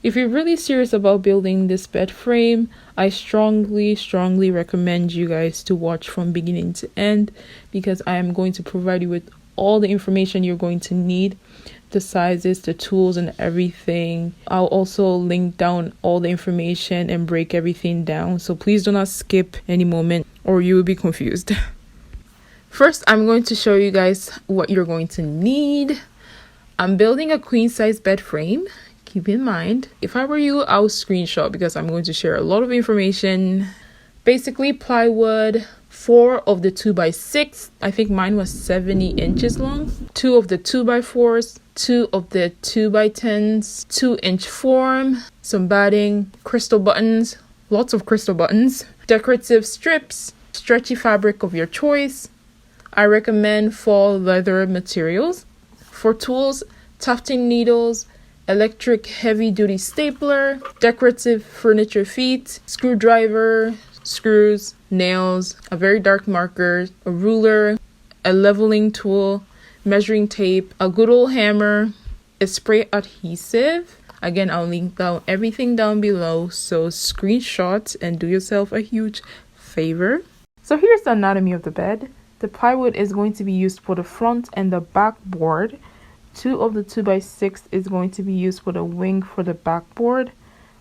If you're really serious about building this bed frame, I strongly recommend you guys to watch from beginning to end, because I am going to provide you with all the information you're going to need, the sizes, the tools, and everything. I'll also link down all the information and break everything down, so please do not skip any moment or you will be confused. First, I'm going to show you guys what you're going to need. I'm building a queen size bed frame. Keep in mind, if I were you, I'll screenshot because I'm going to share a lot of information. Basically, plywood, 4 of the 2x6. I think mine was 70 inches long. 2 of the 2x4s, 2 of the 2x10s, 2-inch form, some batting, crystal buttons, lots of crystal buttons, decorative strips, stretchy fabric of your choice. I recommend faux leather materials. For tools, tufting needles, electric heavy-duty stapler, decorative furniture feet, screwdriver, screws, nails, a very dark marker, a ruler, a leveling tool, measuring tape, a good old hammer, a spray adhesive. Again, I'll link down everything down below, so screenshot and do yourself a huge favor. So here's the anatomy of the bed. The plywood is going to be used for the front and the backboard. 2 of the 2x6 is going to be used for the wing for the backboard,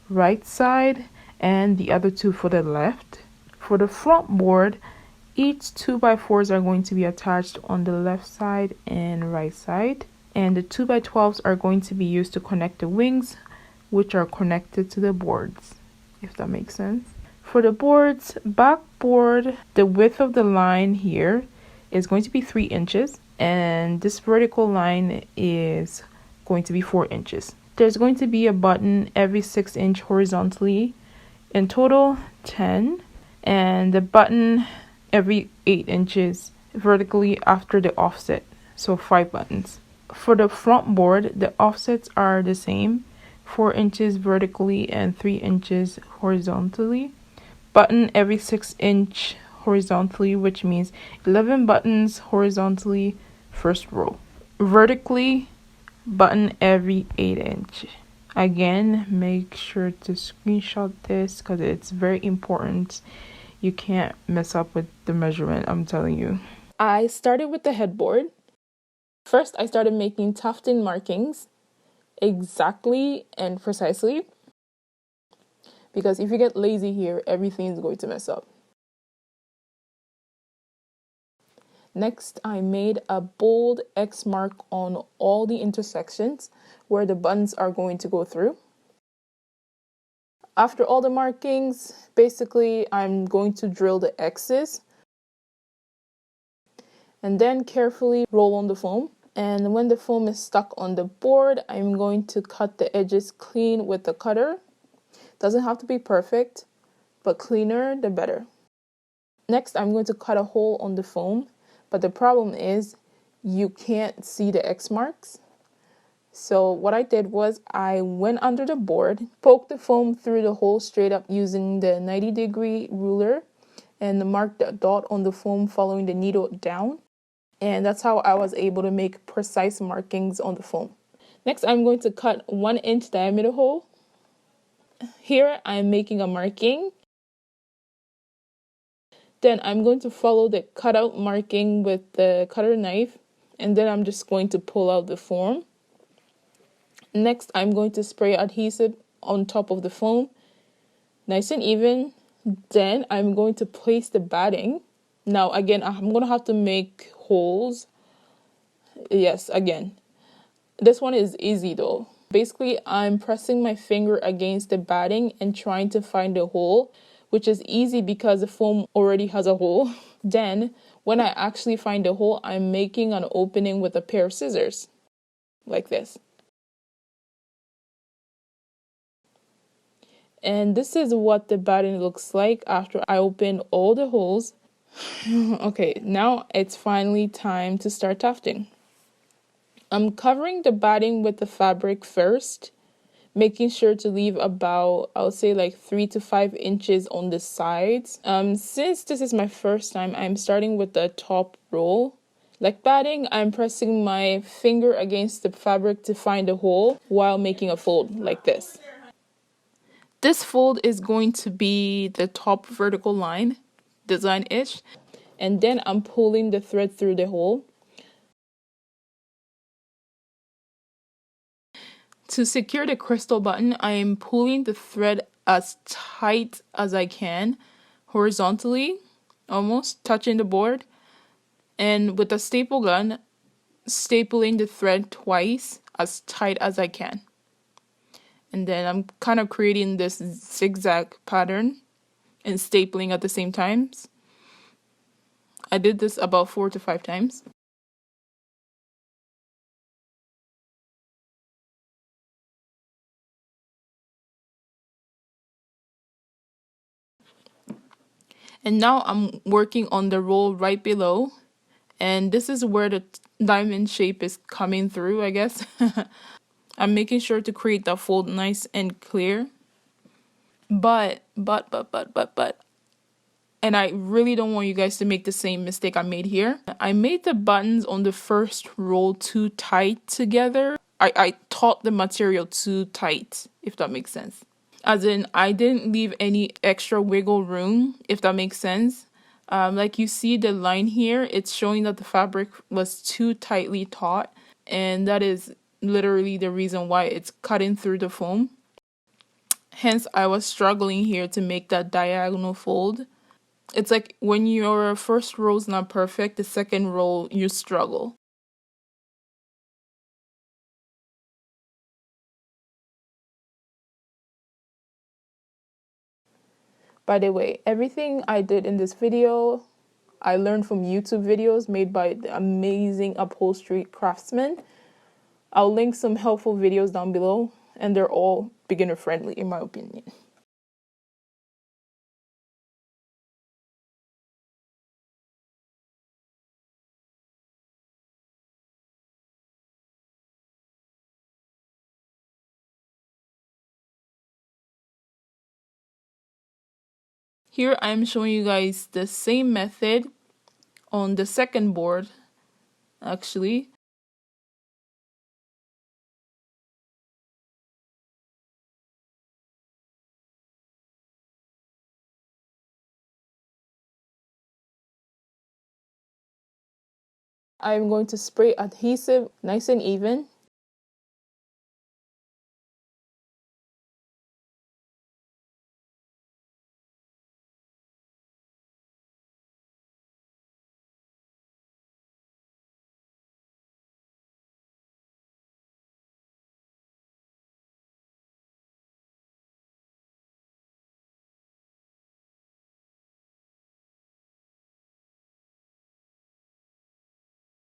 right side, and the other 2 for the left. For the front board, each 2x4s are going to be attached on the left side and right side, and the 2x12s are going to be used to connect the wings, which are connected to the boards, if that makes sense. For the boards, backboard, the width of the line here is going to be 3 inches. And this vertical line is going to be 4 inches. There's going to be a button every 6 inch horizontally, in total 10, and the button every 8 inches vertically after the offset, so 5 buttons. For the front board, the offsets are the same, 4 inches vertically and 3 inches horizontally. Button every 6 inch horizontally, which means 11 buttons horizontally, first row. Vertically, button every 8 inch. Again, make sure to screenshot this because it's very important. You can't mess up with the measurement, I'm telling you. I started with the headboard. First, I started making tufting markings exactly and precisely, because if you get lazy here, everything is going to mess up. Next, I made a bold X mark on all the intersections where the buttons are going to go through. After all the markings, basically, I'm going to drill the X's and then carefully roll on the foam. And when the foam is stuck on the board, I'm going to cut the edges clean with the cutter. Doesn't have to be perfect, but cleaner the better. Next, I'm going to cut a hole on the foam. But the problem is you can't see the X marks. So what I did was I went under the board, poked the foam through the hole straight up using the 90-degree ruler, and marked a dot on the foam following the needle down. And that's how I was able to make precise markings on the foam. Next, I'm going to cut 1-inch diameter hole. Here, I'm making a marking. Then I'm going to follow the cutout marking with the cutter knife, and then I'm just going to pull out the foam. Next, I'm going to spray adhesive on top of the foam, nice and even. Then I'm going to place the batting. Now again, I'm going to have to make holes. Yes, again. This one is easy though. Basically, I'm pressing my finger against the batting and trying to find a hole, which is easy because the foam already has a hole. Then, when I actually find a hole, I'm making an opening with a pair of scissors, like this. And this is what the batting looks like after I open all the holes. Okay, now it's finally time to start tufting. I'm covering the batting with the fabric first, making sure to leave about, I would say like 3 to 5 inches on the sides. Since this is my first time, I'm starting with the top roll. Like batting, I'm pressing my finger against the fabric to find a hole while making a fold like this. This fold is going to be the top vertical line, design-ish. And then I'm pulling the thread through the hole. To secure the crystal button, I am pulling the thread as tight as I can, horizontally, almost touching the board. And with a staple gun, stapling the thread twice as tight as I can. And then I'm kind of creating this zigzag pattern and stapling at the same times. I did this about 4 to 5 times. And now I'm working on the roll right below. And this is where the diamond shape is coming through, I guess. I'm making sure to create that fold nice and clear. But, and I really don't want you guys to make the same mistake I made here. I made the buttons on the first roll too tight together. I taught the material too tight, if that makes sense. As in, I didn't leave any extra wiggle room, if that makes sense. Like you see the line here, it's showing that the fabric was too tightly taut. And that is literally the reason why it's cutting through the foam. Hence, I was struggling here to make that diagonal fold. It's like when your first row is not perfect, the second row you struggle. By the way, everything I did in this video, I learned from YouTube videos made by the amazing upholstery craftsmen. I'll link some helpful videos down below, and they're all beginner friendly in my opinion. Here I'm showing you guys the same method on the second board, actually. I'm going to spray adhesive nice and even.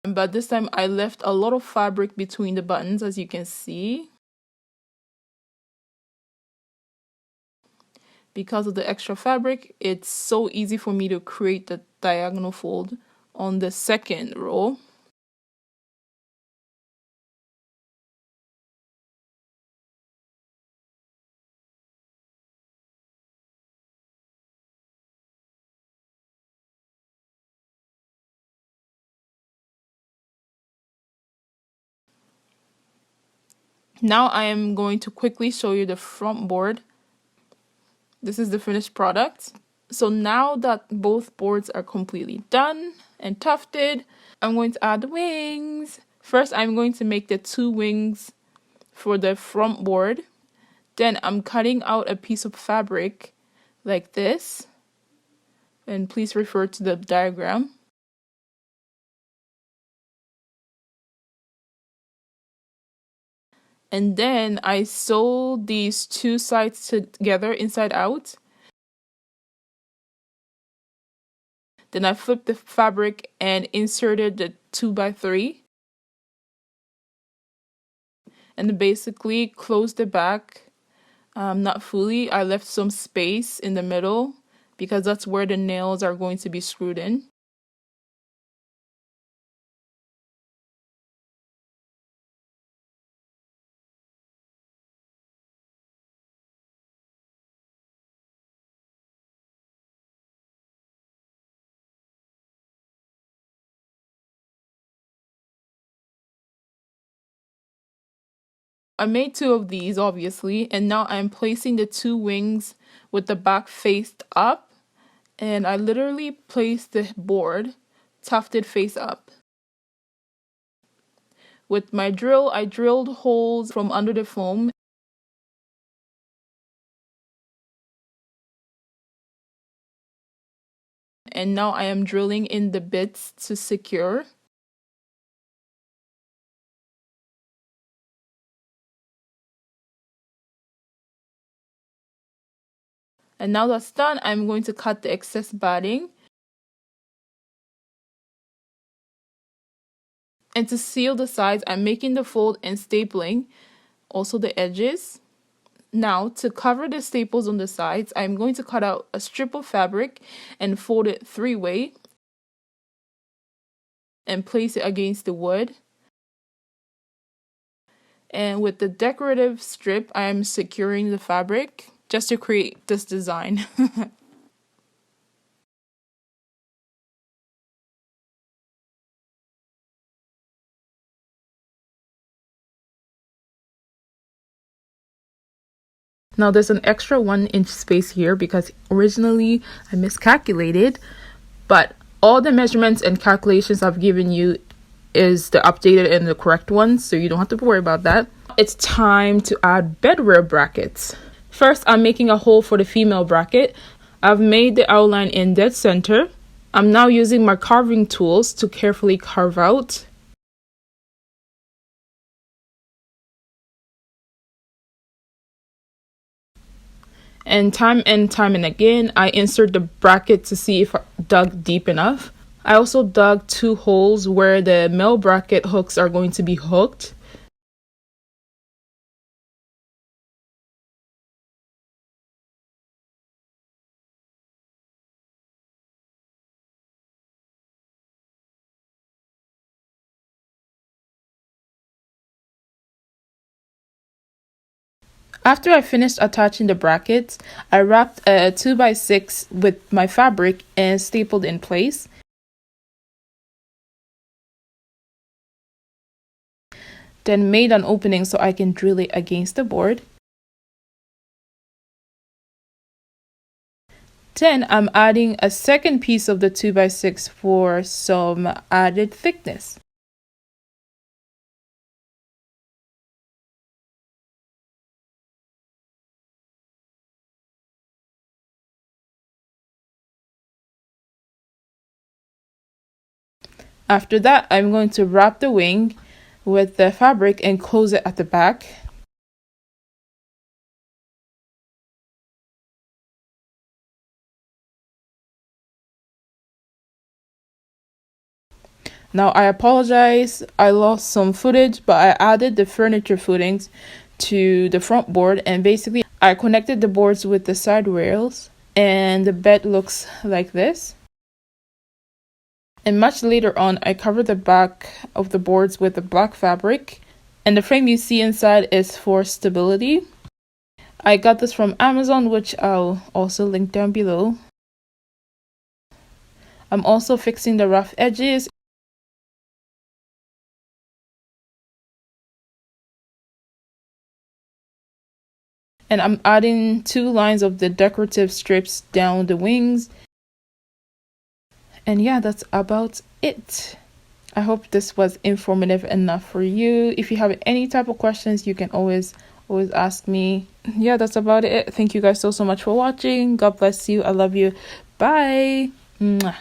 But this time I left a lot of fabric between the buttons, as you can see. Because of the extra fabric, it's so easy for me to create the diagonal fold on the second row. Now I am going to quickly show you the front board. This is the finished product. So now that both boards are completely done and tufted, I'm going to add the wings. First, I'm going to make the 2 wings for the front board. Then I'm cutting out a piece of fabric like this. And please refer to the diagram. And then I sew these 2 sides together inside out. Then I flipped the fabric and inserted the 2x3. And basically closed the back. Not fully. I left some space in the middle because that's where the nails are going to be screwed in. I made 2 of these, obviously, and now I'm placing the 2 wings with the back faced up, and I literally placed the board tufted face up. With my drill, I drilled holes from under the foam. And now I am drilling in the bits to secure. And now that's done, I'm going to cut the excess batting. And to seal the sides, I'm making the fold and stapling, also the edges. Now, to cover the staples on the sides, I'm going to cut out a strip of fabric and fold it 3-way and place it against the wood. And with the decorative strip, I'm securing the fabric just to create this design. Now there's an extra 1-inch space here because originally I miscalculated, but all the measurements and calculations I've given you is the updated and the correct ones, so you don't have to worry about that. It's time to add bedwear brackets. First, I'm making a hole for the female bracket. I've made the outline in dead center. I'm now using my carving tools to carefully carve out. And time and again, I insert the bracket to see if I dug deep enough. I also dug 2 holes where the male bracket hooks are going to be hooked. After I finished attaching the brackets, I wrapped a 2x6 with my fabric and stapled in place. Then made an opening so I can drill it against the board. Then I'm adding a second piece of the 2x6 for some added thickness. After that, I'm going to wrap the wing with the fabric and close it at the back. Now I apologize, I lost some footage, but I added the furniture footings to the front board, and basically I connected the boards with the side rails, and the bed looks like this. And much later on, I covered the back of the boards with the black fabric, and the frame you see inside is for stability. I got this from Amazon, which I'll also link down below. I'm also fixing the rough edges. And I'm adding 2 lines of the decorative strips down the wings. And yeah, that's about it. I hope this was informative enough for you. If you have any type of questions, you can always ask me. Yeah, that's about it. Thank you guys so much for watching. God bless you. I love you. Bye. Mwah.